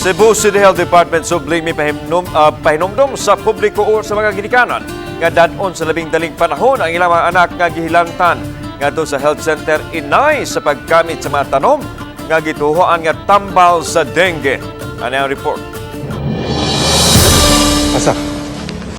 Cebu City Health Department subling may pahinumdum sa publiko o sa mga ginikanan nga danon sa labing daling panahon ang ilang mga anak nga gihilantan ngadto sa health center Inay sa paggamit sa mga tanom nga gituhoan nga tambal sa dengue. Ano ang report? Asa?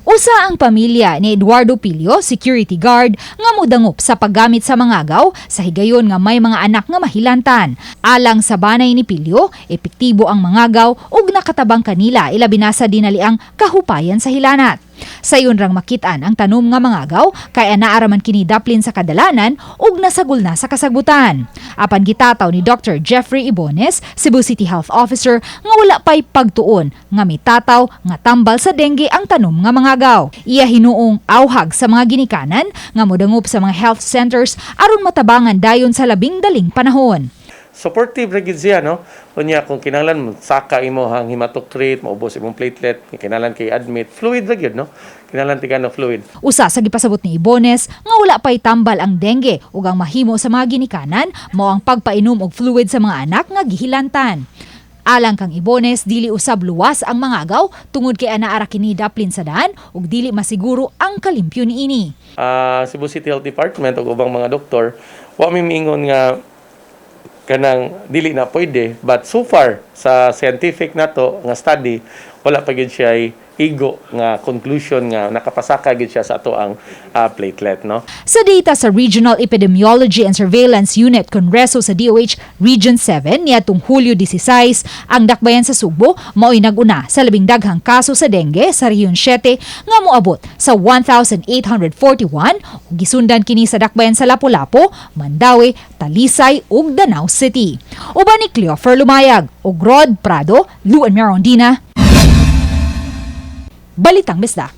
Usa ang pamilya ni Eduardo Pilio, security guard, nga modangup sa paggamit sa mga agaw sa higayon nga may mga anak nga mahilantan. Alang sa banay ni Pilio, epektibo ang mga agaw ug nakatabang kanila ilabi na sa dinaliang kahupayan sa hilanat. Sayon rang makitaan ang tanom nga mga agaw kay anaara man kini daplin sa kadalanan ug nasagol na sa kasagbutan. Apan gitataw ni Dr. Jeffrey Ibones, Cebu City Health Officer, nga wala pay pagtuon nga mitataw nga tambal sa dengue ang tanom nga mga agaw. Iya hinuong awhag sa mga ginikanan nga modangup sa mga health centers aron matabangan dayon sa labing daling panahon. Supportive ra gid siya, no? Kunya kung kinahanglan saka imo hang hematocrit, maubos imong platelet, kinahanglan kay admit, fluid ra gyud, no? Kinahanglan tigano fluid. Usa sa gipasabot ni Ibones nga wala pay tambal ang dengue ug ang mahimo sa mga ginikanan mao ang pagpainom og fluid sa mga anak nga gihilantan. Alang kang Ibones, dili usab luwas ang mga agaw tungod kay anaara kini daplin sa daan ug dili masiguro ang kalimpyo niini. Cebu City Health Department ug ubang mga doktor, wa mi miingon nga kanang dili na pwede, but so far sa scientific nato nga study wala pa gid siya igo nga conclusion nga nakapasaka gid siya sa ato ang platelet, no? Sa data sa Regional Epidemiology and Surveillance Unit Kongreso sa DOH Region 7 niadtong Hulyo 16, ang dakbayan sa Subo mao'y naguna sa labing daghang kaso sa dengue sa Rehiyon 7 nga moabot sa 1,841 ug gisundan kini sa dakbayan sa Lapu-Lapu, Mandaue, Talisay ug Danau City. Uban ni Cleofer Lumayag ug Rod Prado, Luan Mirondina. Balitang Bisdak.